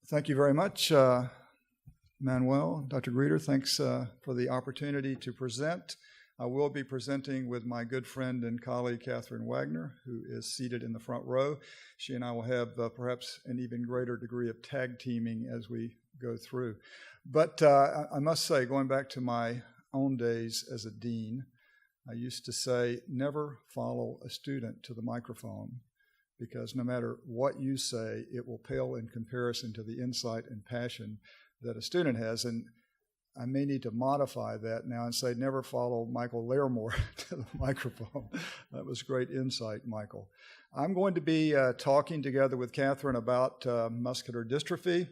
Thank you very much, Manuel. Dr. Greeter, thanks for the opportunity to present. I will be presenting with my good friend and colleague, Catherine Wagner, who is seated in the front row. She and I will have perhaps an even greater degree of tag teaming as we go through. But I must say, going back to my own days as a dean, I used to say, never follow a student to the microphone, because no matter what you say, it will pale in comparison to the insight and passion that a student has. And I may need to modify that now and say, never follow Michael Lairmore to the microphone. That was great insight, Michael. I'm going to be talking together with Catherine about muscular dystrophy,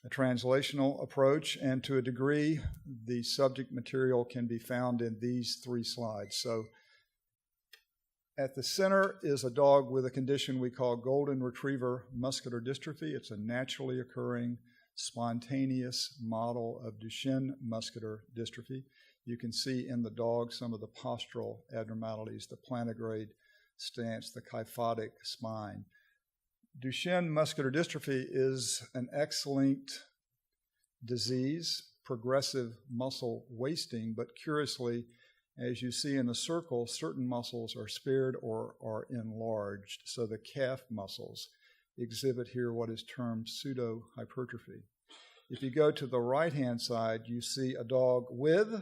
a translational approach, and to a degree, the subject material can be found in these 3 slides. So at the center is a dog with a condition we call golden retriever muscular dystrophy. It's a naturally occurring, spontaneous model of Duchenne muscular dystrophy. You can see in the dog some of the postural abnormalities, the plantigrade stance, the kyphotic spine. Duchenne muscular dystrophy is an X-linked disease, progressive muscle wasting, but curiously, as you see in the circle, certain muscles are spared or are enlarged. So the calf muscles exhibit here what is termed pseudo-hypertrophy. If you go to the right-hand side, you see a dog with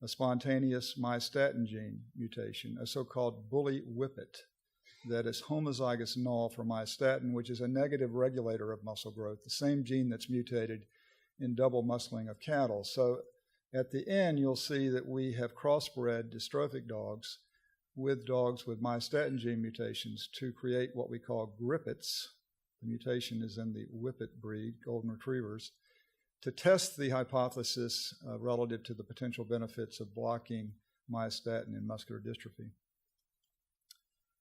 a spontaneous myostatin gene mutation, a so-called bully whippet, that is homozygous null for myostatin, which is a negative regulator of muscle growth, the same gene that's mutated in double muscling of cattle. So at the end, you'll see that we have crossbred dystrophic dogs with myostatin gene mutations to create what we call grippets. The mutation is in the whippet breed, golden retrievers, to test the hypothesis relative to the potential benefits of blocking myostatin in muscular dystrophy.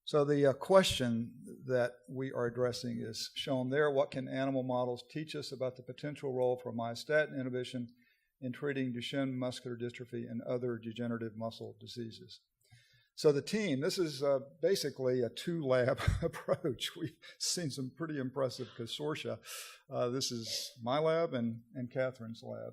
So the question that we are addressing is shown there. What can animal models teach us about the potential role for myostatin inhibition in treating Duchenne muscular dystrophy and other degenerative muscle diseases? So the team, this is basically a 2-lab approach. We've seen some pretty impressive consortia. This is my lab and Catherine's lab.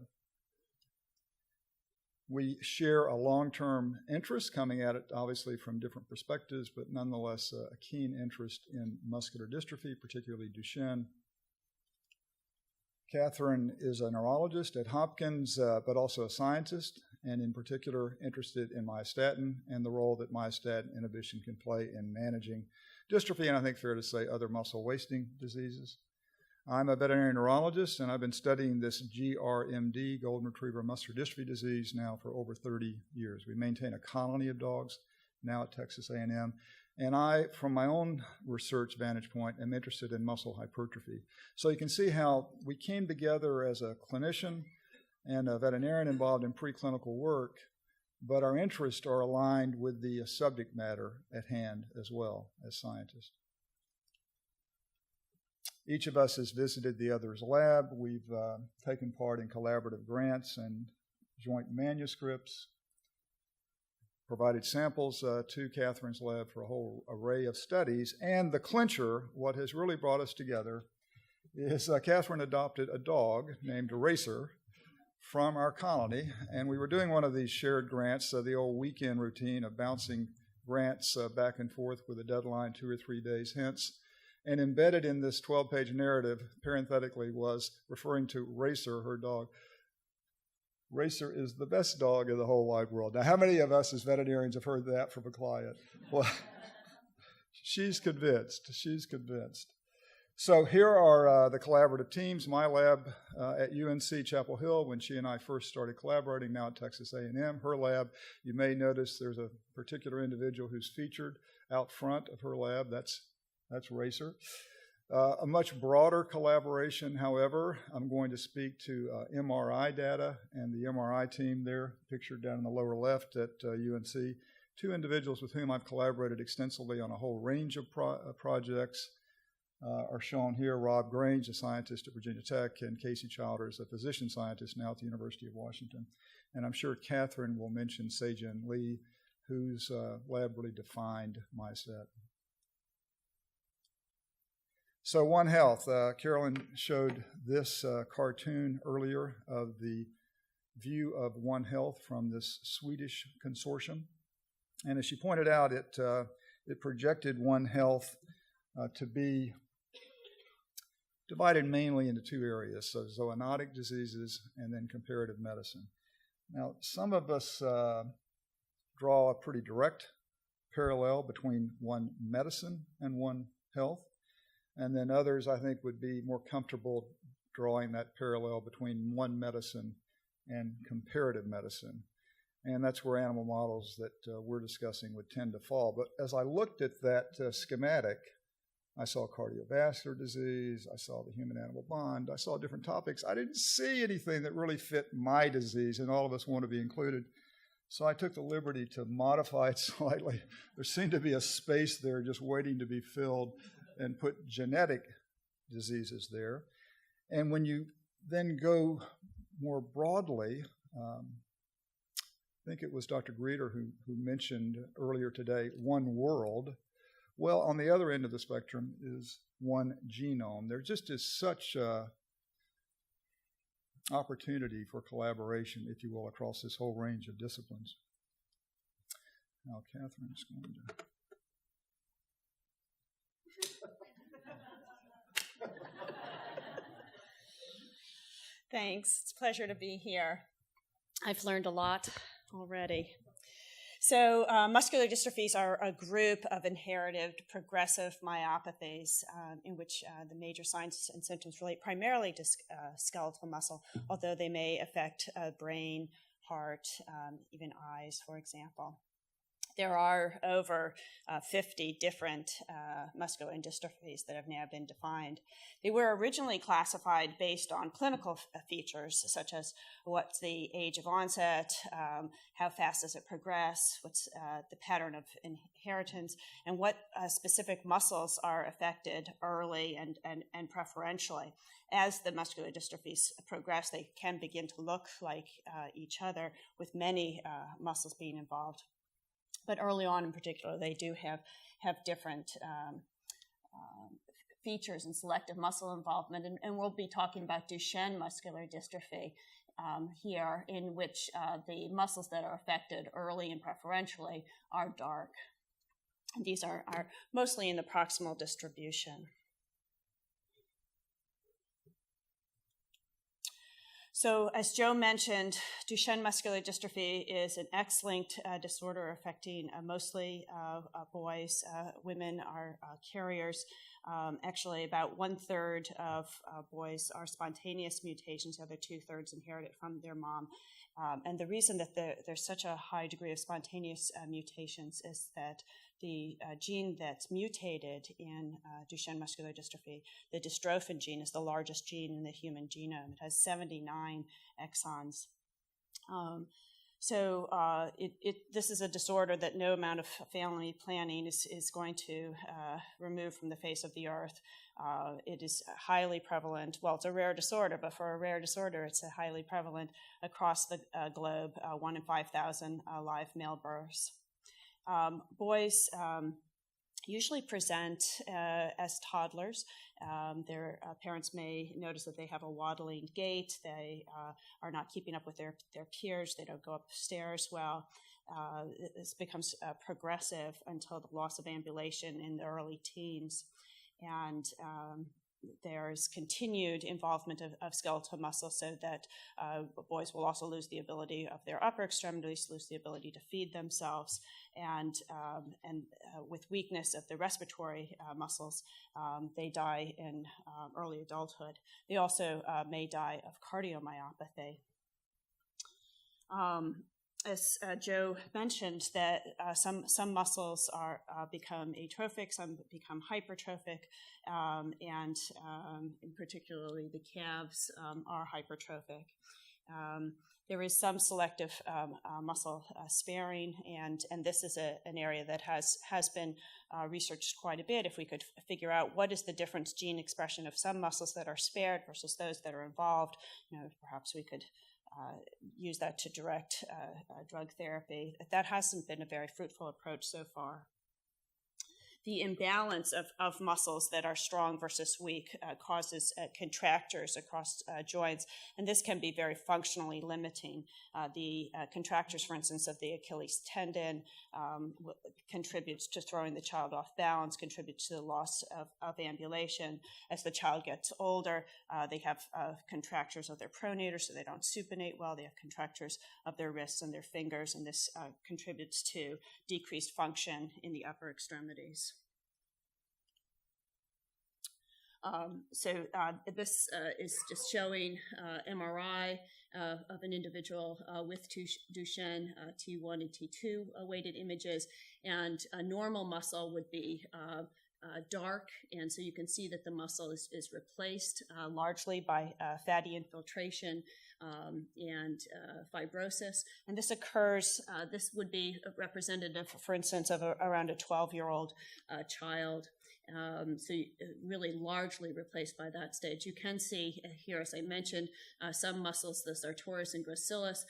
We share a long-term interest, coming at it obviously from different perspectives, but nonetheless a keen interest in muscular dystrophy, particularly Duchenne. Catherine is a neurologist at Hopkins, but also a scientist, and in particular interested in myostatin and the role that myostatin inhibition can play in managing dystrophy, and I think fair to say other muscle wasting diseases. I'm a veterinary neurologist, and I've been studying this GRMD, Golden Retriever Muscular Dystrophy disease, now for over 30 years. We maintain a colony of dogs now at Texas A&M, and I, from my own research vantage point, am interested in muscle hypertrophy. So you can see how we came together as a clinician and a veterinarian involved in preclinical work, but our interests are aligned with the subject matter at hand as well as scientists. Each of us has visited the other's lab. We've taken part in collaborative grants and joint manuscripts, provided samples to Catherine's lab for a whole array of studies. And the clincher, what has really brought us together, is Catherine adopted a dog named Racer from our colony. And we were doing one of these shared grants, the old weekend routine of bouncing grants back and forth with a deadline 2 or 3 days hence. And embedded in this 12-page narrative, parenthetically, was referring to Racer, her dog. Racer is the best dog in the whole wide world. Now, how many of us as veterinarians have heard that from a client? Well, she's convinced. She's convinced. So here are the collaborative teams. My lab at UNC Chapel Hill, when she and I first started collaborating, now at Texas A&M. Her lab, you may notice there's a particular individual who's featured out front of her lab. That's Racer. A much broader collaboration, however, I'm going to speak to MRI data and the MRI team there, pictured down in the lower left at UNC. 2 individuals with whom I've collaborated extensively on a whole range of projects are shown here. Rob Grange, a scientist at Virginia Tech, and Casey Childers, a physician scientist now at the University of Washington. And I'm sure Catherine will mention Se-Jin Lee, whose lab really defined myostatin. So One Health, Carolyn showed this cartoon earlier of the view of One Health from this Swedish consortium. And as she pointed out, it projected One Health to be divided mainly into two areas, so zoonotic diseases and then comparative medicine. Now, some of us draw a pretty direct parallel between One Medicine and One Health, and then others, I think, would be more comfortable drawing that parallel between One Medicine and comparative medicine. And that's where animal models that we're discussing would tend to fall. But as I looked at that schematic, I saw cardiovascular disease, I saw the human-animal bond, I saw different topics. I didn't see anything that really fit my disease, and all of us want to be included. So I took the liberty to modify it slightly. There seemed to be a space there just waiting to be filled, and put genetic diseases there. And when you then go more broadly, I think it was Dr. Greeter who mentioned earlier today, one world. Well, on the other end of the spectrum is one genome. There just is such opportunity for collaboration, if you will, across this whole range of disciplines. Now, Catherine's going to... Thanks. It's a pleasure to be here. I've learned a lot already. So muscular dystrophies are a group of inherited progressive myopathies in which the major signs and symptoms relate primarily to skeletal muscle, although they may affect brain, heart, even eyes, for example. There are over 50 different muscular dystrophies that have now been defined. They were originally classified based on clinical features, such as what's the age of onset, how fast does it progress, what's the pattern of inheritance, and what specific muscles are affected early and preferentially. As the muscular dystrophies progress, they can begin to look like each other, with many muscles being involved. But early on in particular, they do have different features and selective muscle involvement. And we'll be talking about Duchenne Muscular Dystrophy here, in which the muscles that are affected early and preferentially are dark. And these are mostly in the proximal distribution. So as Joe mentioned, Duchenne muscular dystrophy is an X-linked disorder affecting mostly boys. Women are carriers. Actually, about 1/3 of boys are spontaneous mutations. The other 2/3 inherit it from their mom. And the reason that there's such a high degree of spontaneous mutations is that the gene that's mutated in Duchenne muscular dystrophy, the dystrophin gene, is the largest gene in the human genome. It has 79 exons. This is a disorder that no amount of family planning is going to remove from the face of the earth. It is highly prevalent. Well, it's a rare disorder, but for a rare disorder, it's highly prevalent across the globe, 1 in 5,000 live male births. Boys usually present as toddlers. Their parents may notice that they have a waddling gait. They are not keeping up with their peers. They don't go upstairs well. This becomes progressive until the loss of ambulation in the early teens. And there's continued involvement of skeletal muscle, so that boys will also lose the ability of their upper extremities, lose the ability to feed themselves, and with weakness of the respiratory muscles, they die in early adulthood. They also may die of cardiomyopathy. As Joe mentioned, that some muscles become atrophic, some become hypertrophic, and particularly the calves are hypertrophic. There is some selective muscle sparing, and this is an area that has been researched quite a bit. If we could figure out what is the difference gene expression of some muscles that are spared versus those that are involved, perhaps we could use that to direct drug therapy. That hasn't been a very fruitful approach so far. the imbalance of muscles that are strong versus weak causes contractures across joints, and this can be very functionally limiting. The contractures, for instance, of the Achilles tendon contributes to throwing the child off balance, contributes to the loss of ambulation. As the child gets older, they have contractures of their pronator, so they don't supinate well. They have contractures of their wrists and their fingers, and this contributes to decreased function in the upper extremities. This is just showing MRI of an individual with Duchenne, T1 and T2 weighted images, and a normal muscle would be dark, and so you can see that the muscle is replaced largely by fatty infiltration and fibrosis. And this occurs, this would be representative, for instance, of around a 12-year-old child. So really largely replaced by that stage. You can see here, as I mentioned, some muscles, the sartorius and gracilis,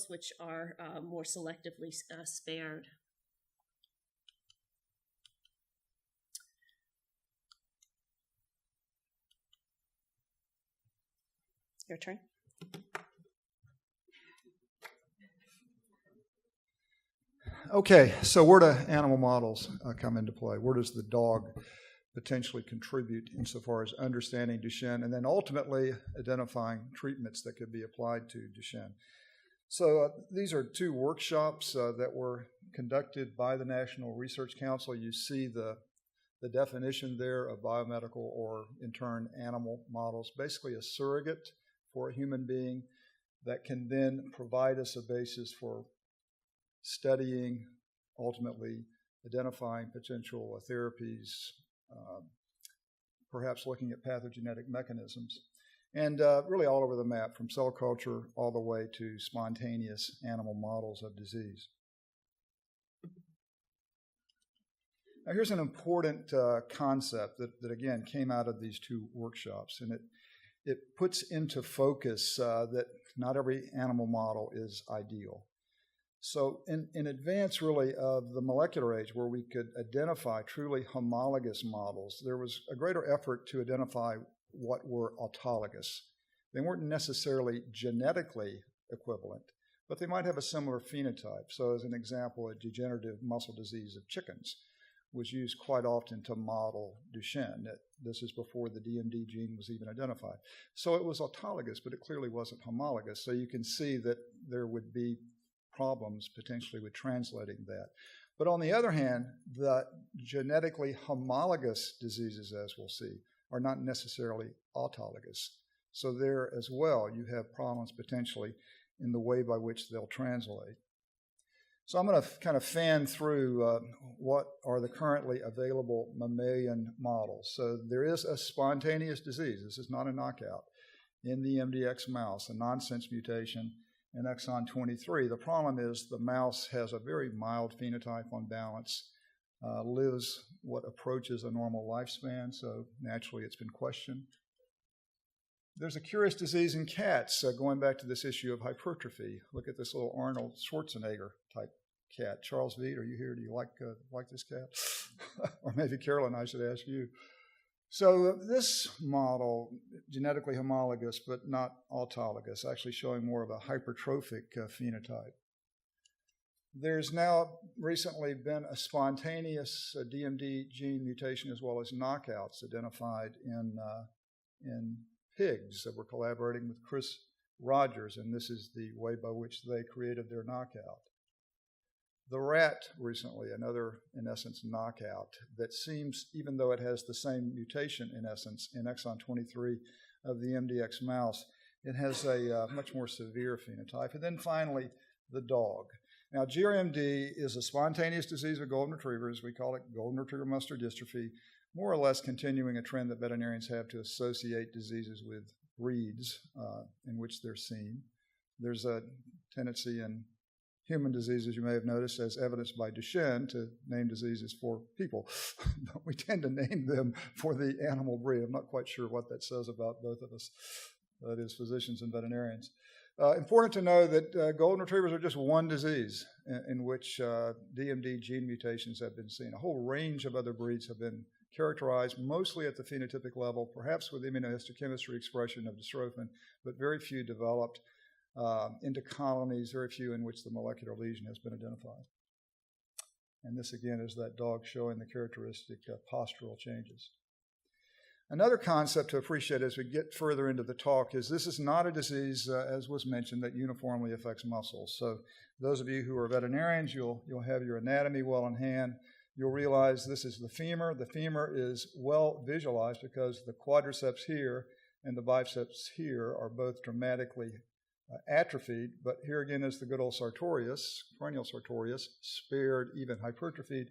which are more selectively spared. Your turn. Okay, so where do animal models come into play? Where does the dog potentially contribute insofar as understanding Duchenne and then ultimately identifying treatments that could be applied to Duchenne? So these are two workshops that were conducted by the National Research Council. You see the definition there of biomedical or, in turn, animal models, basically a surrogate for a human being that can then provide us a basis for studying, ultimately identifying potential therapies, perhaps looking at pathogenetic mechanisms, and really all over the map, from cell culture all the way to spontaneous animal models of disease. Now, here's an important concept that again came out of these two workshops, and it puts into focus that not every animal model is ideal. So in advance, really, of the molecular age, where we could identify truly homologous models, there was a greater effort to identify what were autologous. They weren't necessarily genetically equivalent, but they might have a similar phenotype. So as an example, a degenerative muscle disease of chickens was used quite often to model Duchenne. This is before the DMD gene was even identified. So it was autologous, but it clearly wasn't homologous. So you can see that there would be problems potentially with translating that. But on the other hand, the genetically homologous diseases, as we'll see, are not necessarily autologous. So there as well, you have problems potentially in the way by which they'll translate. So I'm going to kind of fan through what are the currently available mammalian models. So there is a spontaneous disease. This is not a knockout. In the MDX mouse, a nonsense mutation in exon 23. The problem is the mouse has a very mild phenotype on balance, lives what approaches a normal lifespan, so naturally it's been questioned. There's a curious disease in cats, going back to this issue of hypertrophy. Look at this little Arnold Schwarzenegger type cat. Charles Veed, are you here? Do you like this cat? Or maybe Carolyn, I should ask you. So this model, genetically homologous but not autologous, actually showing more of a hypertrophic phenotype. There's now recently been a spontaneous DMD gene mutation as well as knockouts identified in pigs that were collaborating with Chris Rogers, and this is the way by which they created their knockout. The rat recently, another, in essence, knockout that seems, even though it has the same mutation, in essence, in exon 23 of the MDX mouse, it has a much more severe phenotype. And then finally, the dog. Now, GRMD is a spontaneous disease of golden retrievers. We call it golden retriever muscular dystrophy, more or less continuing a trend that veterinarians have to associate diseases with breeds in which they're seen. There's a tendency in human diseases, you may have noticed, as evidenced by Duchenne, to name diseases for people. But we tend to name them for the animal breed. I'm not quite sure what that says about both of us, that is, physicians and veterinarians. Important to know that golden retrievers are just one disease in which DMD gene mutations have been seen. A whole range of other breeds have been characterized, mostly at the phenotypic level, perhaps with immunohistochemistry expression of dystrophin, but very few developed into colonies, very few in which the molecular lesion has been identified. And this, again, is that dog showing the characteristic postural changes. Another concept to appreciate as we get further into the talk is this is not a disease, as was mentioned, that uniformly affects muscles. So those of you who are veterinarians, you'll have your anatomy well in hand. You'll realize this is the femur. The femur is well visualized because the quadriceps here and the biceps here are both dramatically atrophied, but here again is the good old sartorius, perennial sartorius, spared, even hypertrophied,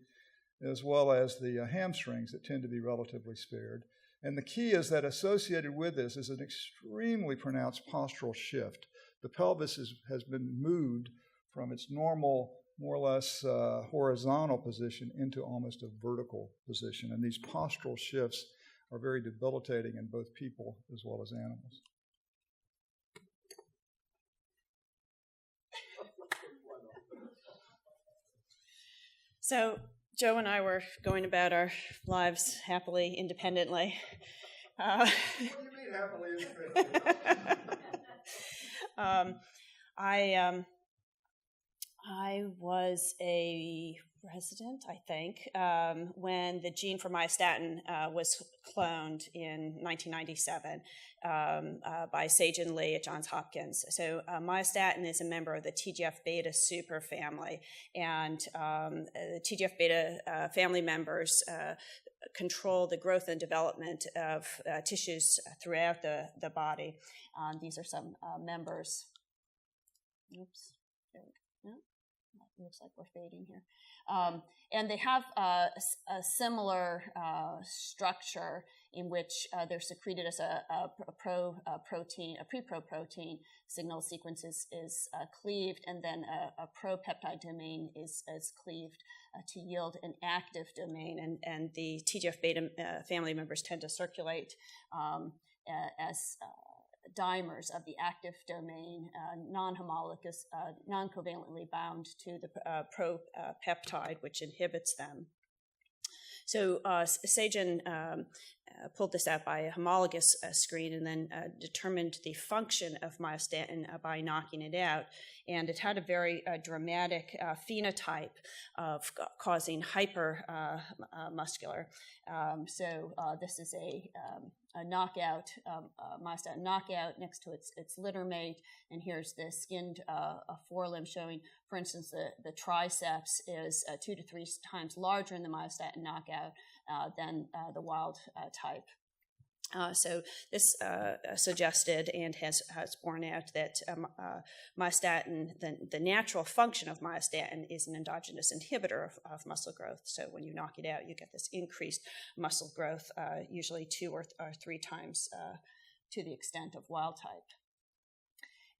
as well as the hamstrings that tend to be relatively spared. And the key is that associated with this is an extremely pronounced postural shift. The pelvis has been moved from its normal, more or less horizontal position into almost a vertical position. And these postural shifts are very debilitating in both people as well as animals. So Joe and I were going about our lives happily, independently. What do you mean happily independently? I was a resident, I think, when the gene for myostatin was cloned in 1997 by Sejin Lee at Johns Hopkins. So myostatin is a member of the TGF-beta superfamily, and the TGF-beta family members control the growth and development of tissues throughout the body. These are some members. Oops. There we go. No? Looks like we're fading here. And they have a similar structure in which they're secreted as a pre-pro protein signal sequence is cleaved, and then a pro-peptide domain is cleaved to yield an active domain. And the TGF-beta family members tend to circulate as dimers of the active domain, non-homologous, non-covalently bound to the pro-peptide, which inhibits them. So Sejin pulled this out by a homologous screen and then determined the function of myostatin by knocking it out. And it had a very dramatic phenotype of causing hypermuscular. So this is a knockout, myostatin knockout next to its litter mate. And here's the skinned forelimb showing, for instance, the triceps is 2 to 3 times larger in the myostatin knockout than the wild type. So this suggested and has borne out that myostatin, the natural function of myostatin is an endogenous inhibitor of muscle growth. So when you knock it out, you get this increased muscle growth, usually 2 or 3 times to the extent of wild type.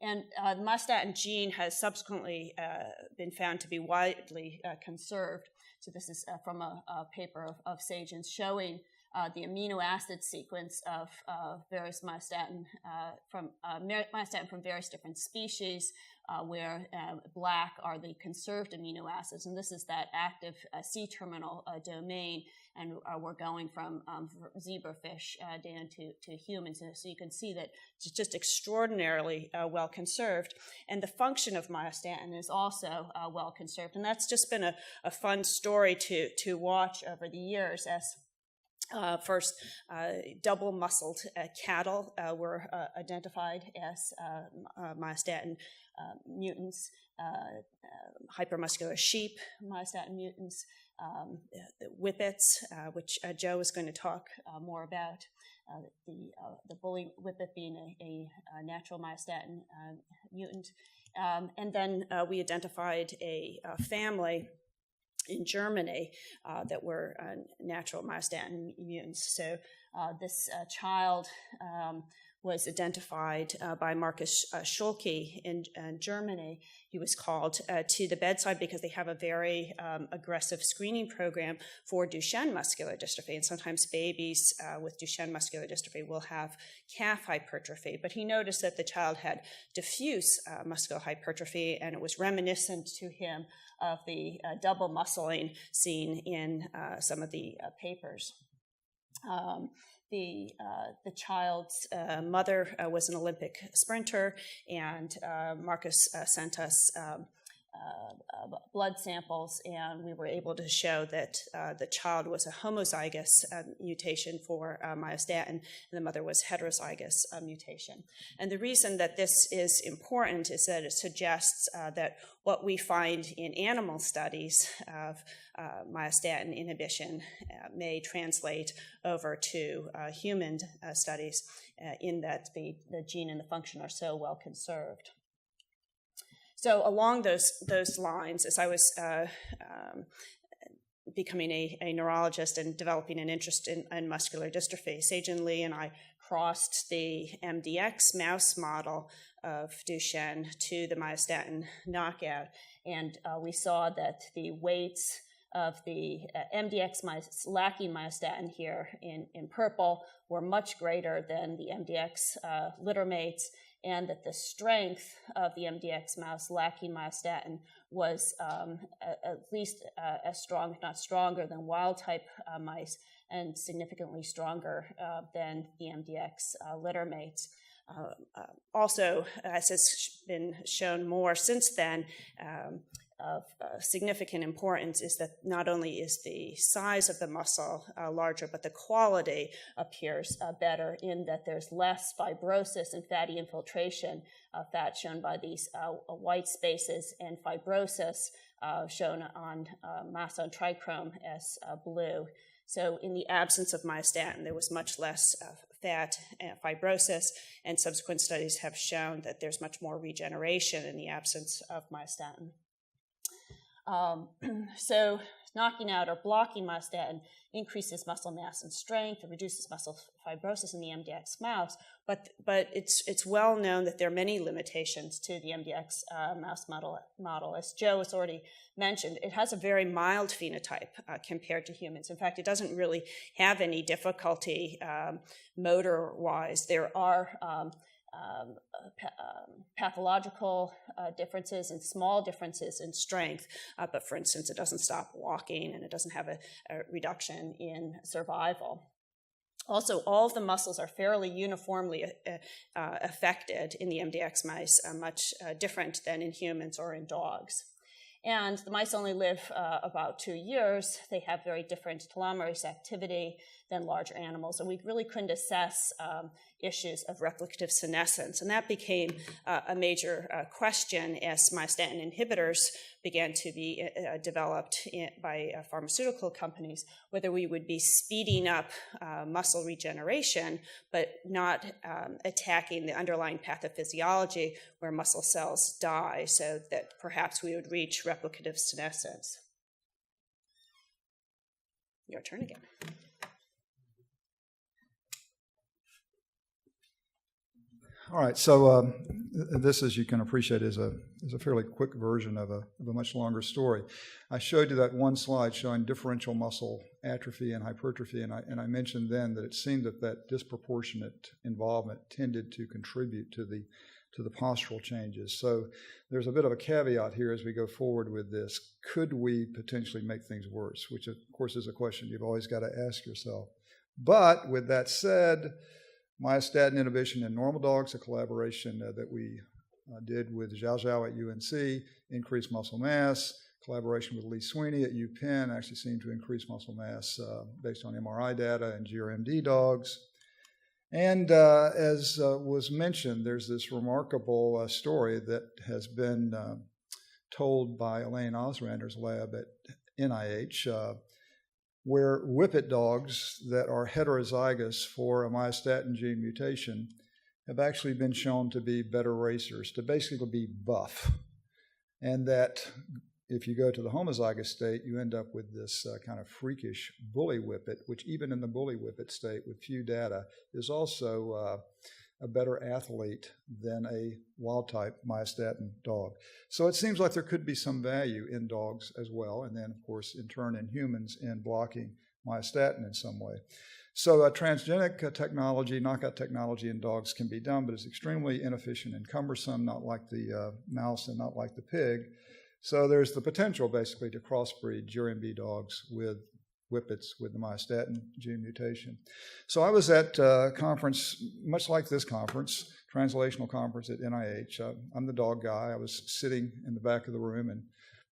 And the myostatin gene has subsequently been found to be widely conserved. So this is from a paper of Sejin's showing the amino acid sequence of various myostatin from various different species, where black are the conserved amino acids, and this is that active C-terminal domain, and we're going from zebrafish down to humans, and so you can see that it's just extraordinarily well conserved, and the function of myostatin is also well conserved, and that's just been a fun story to watch over the years as first, double-muscled cattle were identified as myostatin mutants, hypermuscular sheep, myostatin mutants, whippets, which Joe is going to talk more about, the bully whippet being a natural myostatin mutant. And then we identified a family in Germany that were natural myostatin mutants. So This child was identified by Marcus Schulke in Germany. He was called to the bedside because they have a very aggressive screening program for Duchenne muscular dystrophy. And sometimes babies with Duchenne muscular dystrophy will have calf hypertrophy. But he noticed that the child had diffuse muscular hypertrophy, and it was reminiscent to him of the double muscling seen in some of the papers. The child's mother was an Olympic sprinter, and Marcus sent us blood samples, and we were able to show that the child was a homozygous mutation for myostatin, and the mother was heterozygous mutation. And the reason that this is important is that it suggests that what we find in animal studies of myostatin inhibition may translate over to human studies in that the gene and the function are so well conserved. So along those lines, as I was becoming a neurologist and developing an interest in muscular dystrophy, Se-Jin Lee and I crossed the MDX mouse model of Duchenne to the myostatin knockout, and we saw that the weights of the MDX mice lacking myostatin here in purple were much greater than the MDX litter mates, and that the strength of the MDX mouse lacking myostatin was at least as strong, if not stronger, than wild-type mice, and significantly stronger than the MDX litter mates. Also, as has been shown more since then, of significant importance is that not only is the size of the muscle larger, but the quality appears better in that there's less fibrosis and fatty infiltration, fat shown by these white spaces, and fibrosis shown on mass on trichrome as blue. So in the absence of myostatin, there was much less fat and fibrosis, and subsequent studies have shown that there's much more regeneration in the absence of myostatin. So knocking out or blocking myostatin increases muscle mass and strength, and reduces muscle fibrosis in the MDX mouse, but it's well known that there are many limitations to the MDX mouse model. As Joe has already mentioned, it has a very mild phenotype compared to humans. In fact, it doesn't really have any difficulty motor-wise. There are pathological differences and small differences in strength, but for instance, it doesn't stop walking, and it doesn't have a reduction in survival. Also, all of the muscles are fairly uniformly affected in the MDX mice, much different than in humans or in dogs. And the mice only live about 2 years. They have very different telomerase activity than larger animals, and we really couldn't assess issues of replicative senescence. And that became a major question as myostatin inhibitors began to be developed by pharmaceutical companies, whether we would be speeding up muscle regeneration, but not attacking the underlying pathophysiology where muscle cells die, so that perhaps we would reach replicative senescence. Your turn again. All right, so this, as you can appreciate, is a fairly quick version of a much longer story. I showed you that one slide showing differential muscle atrophy and hypertrophy, and I mentioned then that it seemed that disproportionate involvement tended to contribute to the postural changes. So there's a bit of a caveat here as we go forward with this. Could we potentially make things worse? Which, of course, is a question you've always got to ask yourself. But with that said, myostatin inhibition in normal dogs, a collaboration that we did with Zhao Zhao at UNC, increased muscle mass. Collaboration with Lee Sweeney at UPenn actually seemed to increase muscle mass based on MRI data in GRMD dogs. And as was mentioned, there's this remarkable story that has been told by Elaine Osrander's lab at NIH, where whippet dogs that are heterozygous for a myostatin gene mutation have actually been shown to be better racers, to basically be buff, and that if you go to the homozygous state, you end up with this kind of freakish bully whippet, which even in the bully whippet state with few data is also a better athlete than a wild-type myostatin dog. So it seems like there could be some value in dogs as well, and then, of course, in turn in humans in blocking myostatin in some way. So transgenic technology, knockout technology in dogs can be done, but it's extremely inefficient and cumbersome, not like the mouse and not like the pig. So there's the potential, basically, to crossbreed GRMD dogs with whippets with the myostatin gene mutation. So I was at a conference, much like this conference, translational conference at NIH. I'm the dog guy. I was sitting in the back of the room and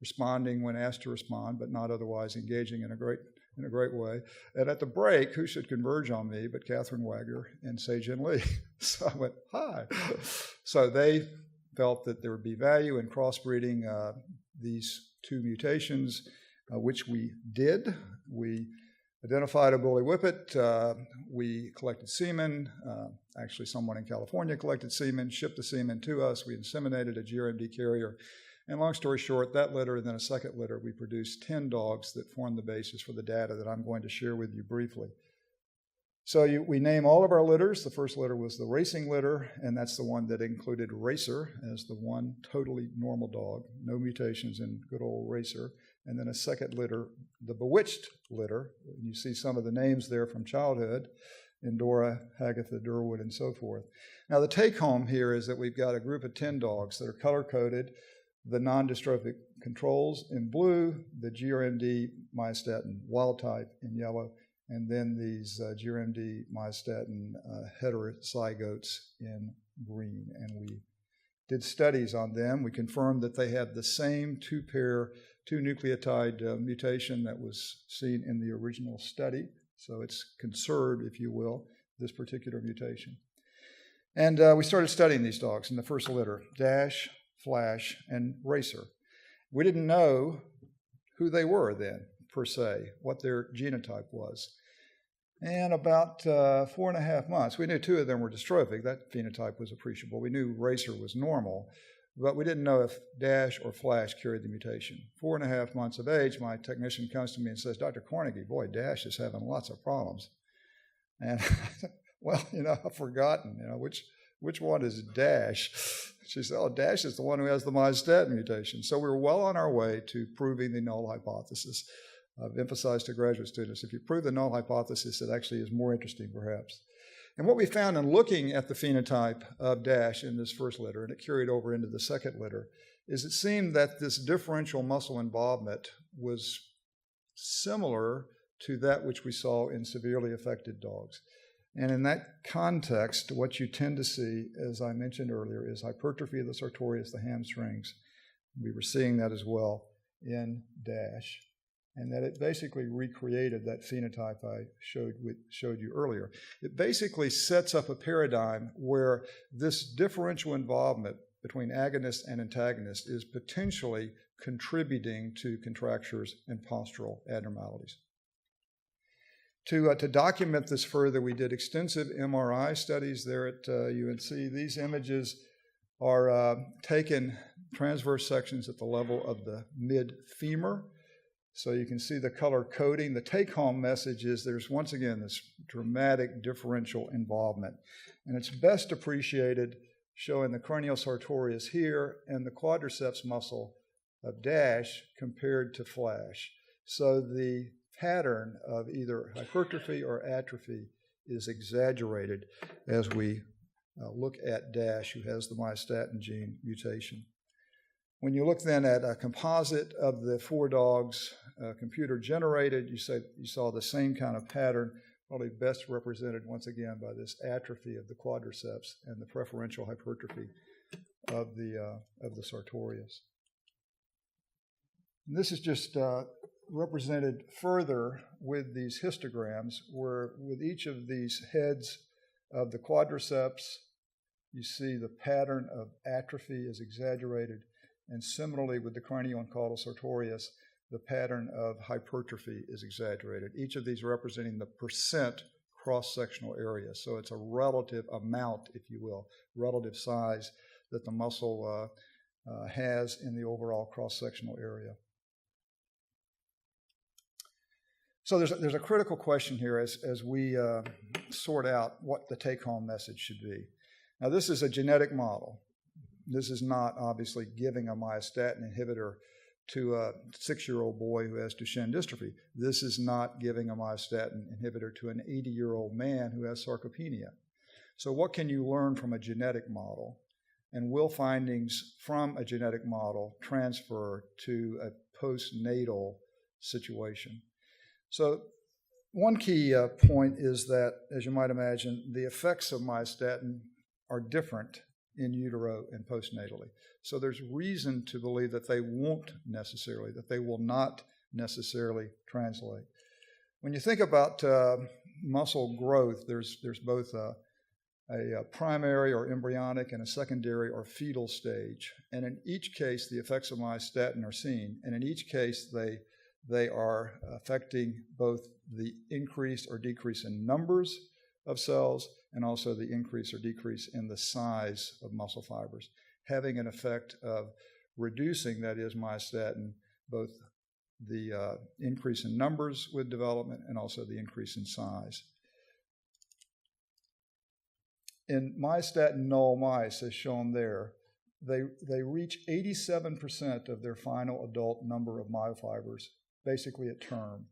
responding when asked to respond, but not otherwise engaging in a great way. And at the break, who should converge on me but Catherine Wagner and Se-Jin Lee? So I went, hi. So they felt that there would be value in crossbreeding these two mutations, which we did. We identified a bully whippet. We collected semen. Actually, someone in California collected semen, shipped the semen to us. We inseminated a GRMD carrier. And long story short, that litter and then a second litter, we produced 10 dogs that formed the basis for the data that I'm going to share with you briefly. So we name all of our litters. The first litter was the racing litter, and that's the one that included Racer as the one totally normal dog, no mutations in good old Racer. And then a second litter, the bewitched litter. You see some of the names there from childhood, Endora, Hagatha, Durwood, and so forth. Now the take home here is that we've got a group of 10 dogs that are color-coded, the non-dystrophic controls in blue, the GRMD myostatin wild type in yellow, and then these GRMD myostatin heterozygotes in green. And we did studies on them. We confirmed that they have the same two nucleotide mutation that was seen in the original study. So it's conserved, if you will, this particular mutation. And we started studying these dogs in the first litter, Dash, Flash, and Racer. We didn't know who they were then, per se, what their genotype was. And about 4.5 months, we knew 2 of them were dystrophic. That phenotype was appreciable. We knew Racer was normal, but we didn't know if Dash or Flash carried the mutation. 4.5 months of age, my technician comes to me and says, Dr. Cornegie, boy, Dash is having lots of problems. And, well, I've forgotten, which one is Dash? She said, oh, Dash is the one who has the myostatin mutation. So we were well on our way to proving the null hypothesis. I've emphasized to graduate students, if you prove the null hypothesis, it actually is more interesting, perhaps. And what we found in looking at the phenotype of Dash in this first litter, and it carried over into the second litter, is it seemed that this differential muscle involvement was similar to that which we saw in severely affected dogs. And in that context, what you tend to see, as I mentioned earlier, is hypertrophy of the sartorius, the hamstrings. We were seeing that as well in Dash, and that it basically recreated that phenotype I showed you earlier. It basically sets up a paradigm where this differential involvement between agonist and antagonist is potentially contributing to contractures and postural abnormalities. To document this further, we did extensive MRI studies there at UNC. These images are taken transverse sections at the level of the mid-femur. So you can see the color coding. The take-home message is there's, once again, this dramatic differential involvement. And it's best appreciated showing the cranial sartorius here and the quadriceps muscle of Dash compared to Flash. So the pattern of either hypertrophy or atrophy is exaggerated as we look at Dash, who has the myostatin gene mutation. When you look then at a composite of the 4 dogs, computer generated, you saw the same kind of pattern, probably best represented once again by this atrophy of the quadriceps and the preferential hypertrophy of the sartorius. And this is just represented further with these histograms, where with each of these heads of the quadriceps, you see the pattern of atrophy is exaggerated, and similarly with the cranial and caudal sartorius, the pattern of hypertrophy is exaggerated, each of these representing the percent cross-sectional area. So it's a relative amount, if you will, relative size that the muscle has in the overall cross-sectional area. So there's a critical question here as we sort out what the take-home message should be. Now, this is a genetic model. This is not obviously giving a myostatin inhibitor to a 6-year-old boy who has Duchenne dystrophy. This is not giving a myostatin inhibitor to an 80-year-old man who has sarcopenia. So what can you learn from a genetic model? And will findings from a genetic model transfer to a postnatal situation? So one key point is that, as you might imagine, the effects of myostatin are different in utero and postnatally. So there's reason to believe that they will not necessarily translate. When you think about muscle growth, there's both a primary or embryonic and a secondary or fetal stage. And in each case, the effects of myostatin are seen. And in each case, they are affecting both the increase or decrease in numbers of cells and also the increase or decrease in the size of muscle fibers, having an effect of reducing, that is, myostatin, both the increase in numbers with development and also the increase in size. In myostatin null mice, as shown there, they reach 87% of their final adult number of myofibers, basically at term,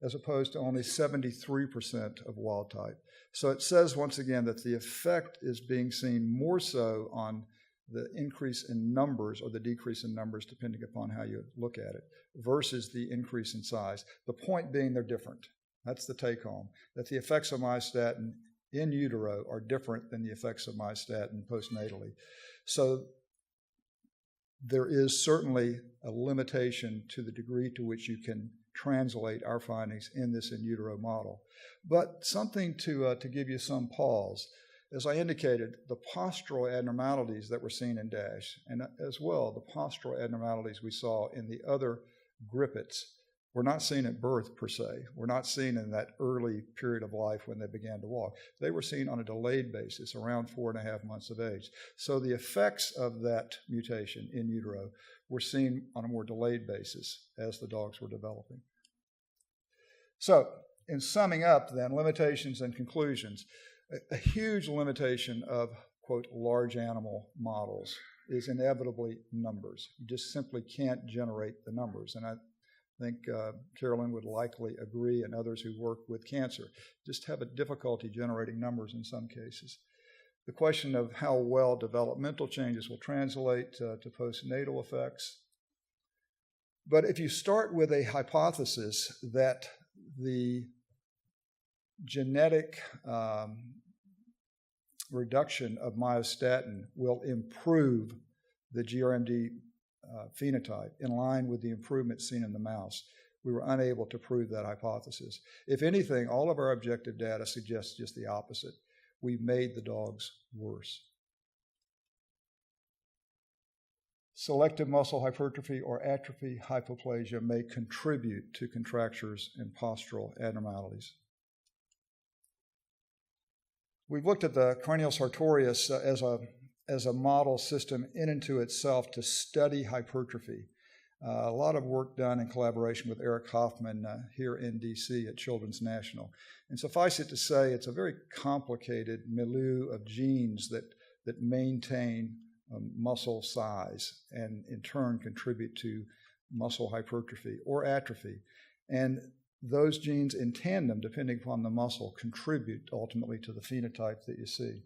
as opposed to only 73% of wild type. So it says, once again, that the effect is being seen more so on the increase in numbers or the decrease in numbers, depending upon how you look at it, versus the increase in size. The point being they're different. That's the take-home, that the effects of myostatin in utero are different than the effects of myostatin postnatally. So there is certainly a limitation to the degree to which you can translate our findings in this in utero model. But something to give you some pause. As I indicated, the postural abnormalities that were seen in DASH, and as well the postural abnormalities we saw in the other grippets, were not seen at birth per se. Were not seen in that early period of life when they began to walk. They were seen on a delayed basis, around 4.5 months of age. So the effects of that mutation in utero were seen on a more delayed basis as the dogs were developing. So, in summing up then, limitations and conclusions, a huge limitation of, quote, large animal models is inevitably numbers. You just simply can't generate the numbers. And I think Carolyn would likely agree, and others who work with cancer just have a difficulty generating numbers in some cases. The question of how well developmental changes will translate to postnatal effects. But if you start with a hypothesis that the genetic reduction of myostatin will improve the GRMD phenotype in line with the improvement seen in the mouse, we were unable to prove that hypothesis. If anything, all of our objective data suggests just the opposite. We've made the dogs worse. Selective muscle hypertrophy or atrophy hypoplasia may contribute to contractures and postural abnormalities. We've looked at the cranial sartorius as a model system in and to itself to study hypertrophy. A lot of work done in collaboration with Eric Hoffman here in DC at Children's National. And suffice it to say, it's a very complicated milieu of genes that maintain muscle size and in turn contribute to muscle hypertrophy or atrophy. And those genes in tandem, depending upon the muscle, contribute ultimately to the phenotype that you see.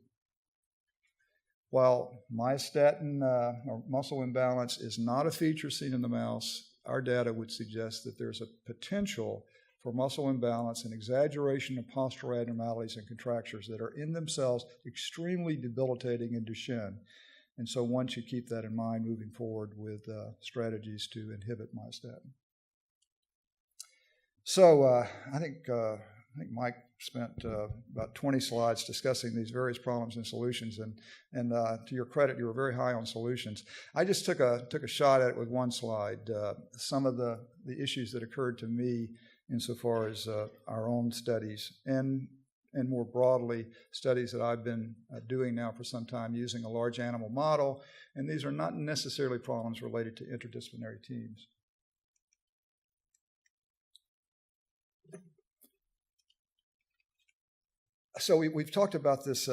While myostatin or muscle imbalance is not a feature seen in the mouse, our data would suggest that there's a potential for muscle imbalance and exaggeration of postural abnormalities and contractures that are in themselves extremely debilitating in Duchenne. And so one should keep that in mind moving forward with strategies to inhibit myostatin. So I think Mike spent about 20 slides discussing these various problems and solutions, and to your credit, you were very high on solutions. I just took a shot at it with one slide. Some of the issues that occurred to me insofar as our own studies, and and more broadly, studies that I've been doing now for some time using a large animal model, and these are not necessarily problems related to interdisciplinary teams. So we've talked about this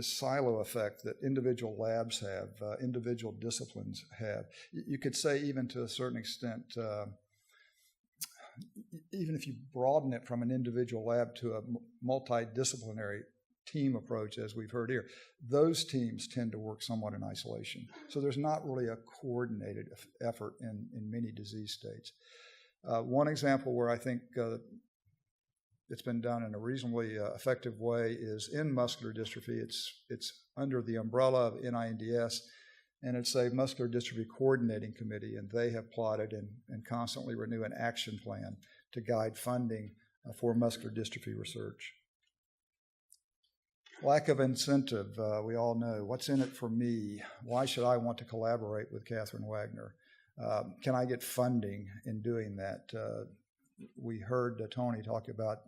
silo effect that individual labs have, individual disciplines have. You could say even to a certain extent, even if you broaden it from an individual lab to a multidisciplinary team approach, as we've heard here, those teams tend to work somewhat in isolation. So there's not really a coordinated effort in many disease states. One example where I think it's been done in a reasonably effective way is in muscular dystrophy. It's under the umbrella of NINDS, and it's a muscular dystrophy coordinating committee, and they have plotted and constantly renew an action plan to guide funding for muscular dystrophy research. Lack of incentive, we all know. What's in it for me? Why should I want to collaborate with Catherine Wagner? Can I get funding in doing that? We heard Tony talk about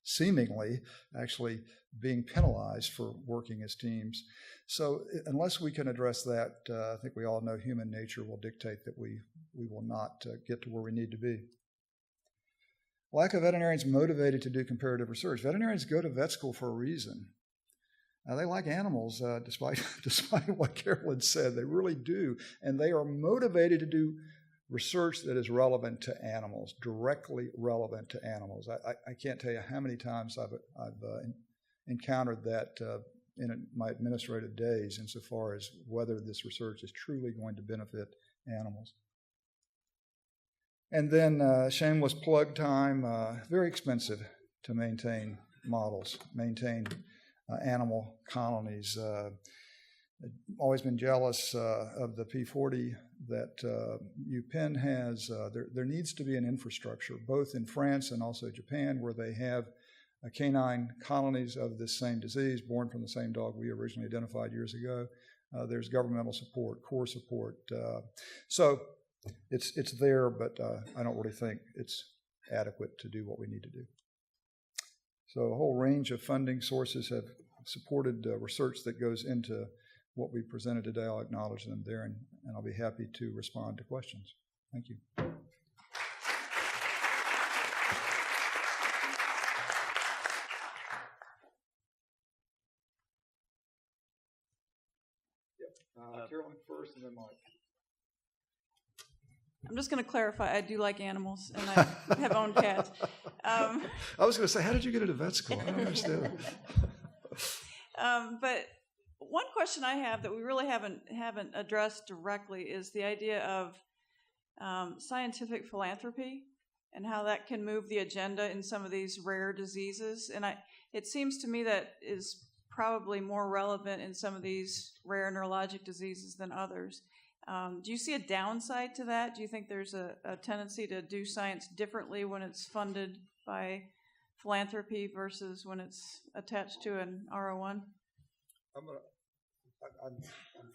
seemingly actually being penalized for working as teams. So unless we can address that, I think we all know human nature will dictate that we will not get to where we need to be. Lack of veterinarians motivated to do comparative research. Veterinarians go to vet school for a reason. They like animals, despite what Carolyn said. They really do. And they are motivated to do research that is relevant to animals, directly relevant to animals. I can't tell you how many times I've encountered that in my administrative days insofar as whether this research is truly going to benefit animals. And then shameless plug time, very expensive to maintain models, maintain animal colonies. Always been jealous of the P40 that UPenn has. There needs to be an infrastructure, both in France and also Japan, where they have canine colonies of this same disease, born from the same dog we originally identified years ago. There's governmental support, core support. So it's there, but I don't really think it's adequate to do what we need to do. So a whole range of funding sources have supported research that goes into what we presented today. I'll acknowledge them there, and I'll be happy to respond to questions. Thank you. Carolyn first, and then Mike. I'm just going to clarify, I do like animals, and I have owned cats. I was going to say, how did you get into vet school? I don't understand. But one question I have that we really haven't addressed directly is the idea of scientific philanthropy and how that can move the agenda in some of these rare diseases. And it seems to me that is probably more relevant in some of these rare neurologic diseases than others. Do you see a downside to that? Do you think there's a tendency to do science differently when it's funded by philanthropy versus when it's attached to an R01? I'm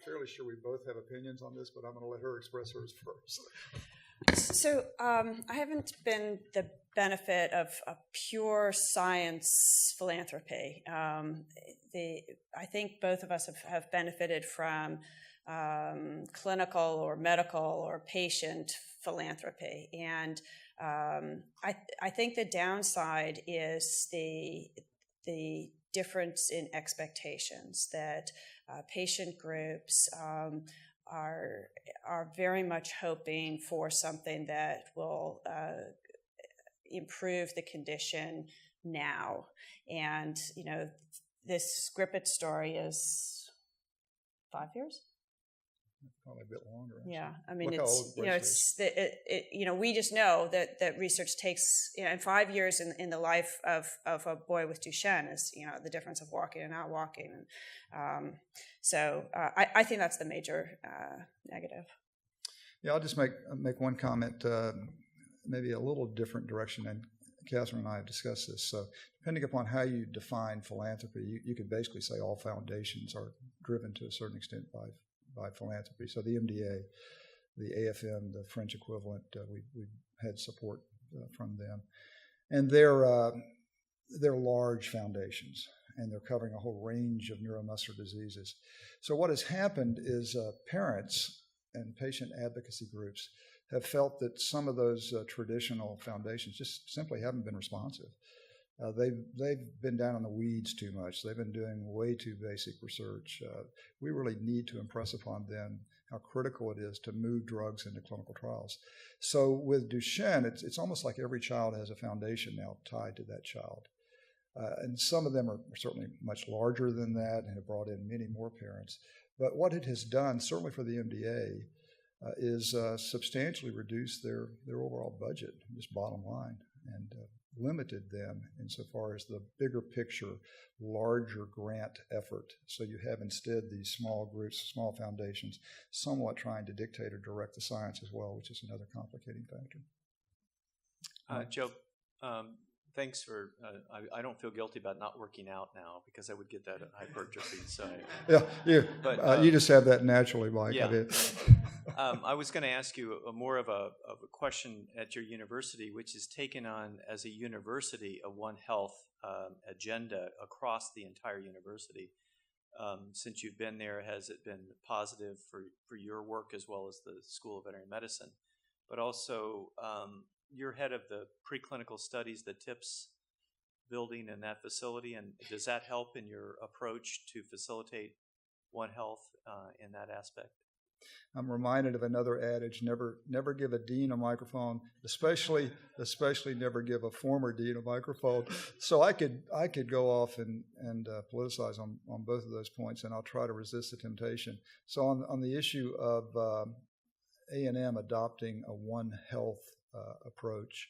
fairly sure we both have opinions on this, but I'm going to let her express hers first. So I haven't been the benefit of a pure science philanthropy. I think both of us have benefited from clinical or medical or patient philanthropy. And I think the downside is the difference in expectations that patient groups are very much hoping for something that will improve the condition now. And, this Grippet story is 5 years? Probably a bit longer. Actually. Yeah, I mean, we just know that research takes, and 5 years in the life of a boy with Duchenne is, the difference of walking and not walking. So I think that's the major negative. Yeah, I'll just make one comment, maybe a little different direction, and Catherine and I have discussed this. So depending upon how you define philanthropy, you could basically say all foundations are driven to a certain extent by philanthropy. So the MDA, the AFM, the French equivalent, we've had support from them. And they're large foundations, and they're covering a whole range of neuromuscular diseases. So what has happened is parents and patient advocacy groups have felt that some of those traditional foundations just simply haven't been responsive. They've been down in the weeds too much. They've been doing way too basic research. We really need to impress upon them how critical it is to move drugs into clinical trials. So with Duchenne, it's almost like every child has a foundation now tied to that child. And some of them are certainly much larger than that and have brought in many more parents. But what it has done, certainly for the MDA, is substantially reduce their overall budget, just bottom line, and limited them insofar as the bigger picture, larger grant effort. So you have instead these small groups, small foundations, somewhat trying to dictate or direct the science as well, which is another complicating factor. Joe, thanks for, I don't feel guilty about not working out now because I would get that hypertrophy. So you just have that naturally, Mike. Yeah. I did. I was going to ask you more of a question at your university, which is taken on as a university a One Health agenda across the entire university. Since you've been there, has it been positive for your work as well as the School of Veterinary Medicine? But also, you're head of the preclinical studies, the TIPS building in that facility, and does that help in your approach to facilitate One Health in that aspect? I'm reminded of another adage: never give a dean a microphone, especially never give a former dean a microphone. So I could go off and politicize on both of those points, and I'll try to resist the temptation. So on the issue of A&M adopting a One Health approach,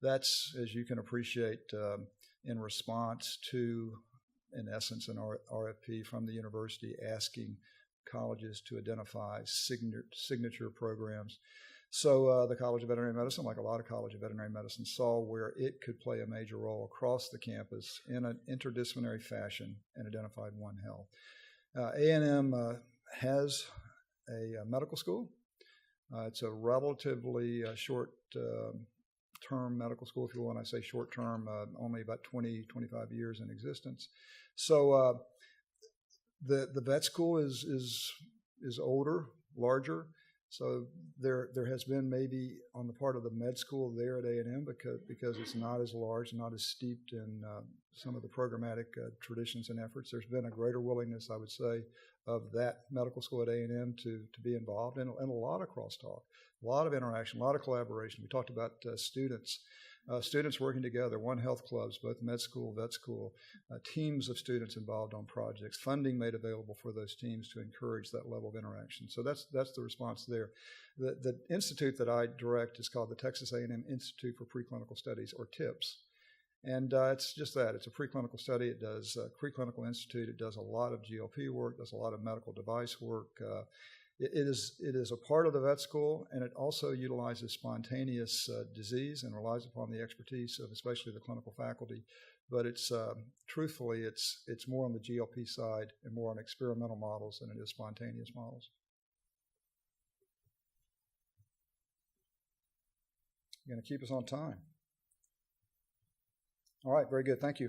that's, as you can appreciate, in response to, in essence, an RFP from the university asking colleges to identify signature programs. So the College of Veterinary Medicine, like a lot of College of Veterinary Medicine, saw where it could play a major role across the campus in an interdisciplinary fashion and identified One Health. A&M has a medical school. It's a relatively short-term medical school, if you will. When I say short-term, only about 20, 25 years in existence. So the vet school is older, larger. So there has been maybe on the part of the med school there at A&M because it's not as large, not as steeped in some of the programmatic traditions and efforts. There's been a greater willingness, I would say, of that medical school at A&M to be involved in a lot of crosstalk, a lot of interaction, a lot of collaboration. We talked about students working together, One Health clubs, both med school, vet school, teams of students involved on projects, funding made available for those teams to encourage that level of interaction. So that's the response there. The institute that I direct is called the Texas A&M Institute for Preclinical Studies, or TIPS. And it's just that. It's a preclinical study. It does preclinical institute. It does a lot of GLP work, does a lot of medical device work. It is a part of the vet school, and it also utilizes spontaneous disease and relies upon the expertise of especially the clinical faculty. But it's truthfully, it's more on the GLP side and more on experimental models than it is spontaneous models. You're going to keep us on time. All right, very good. Thank you.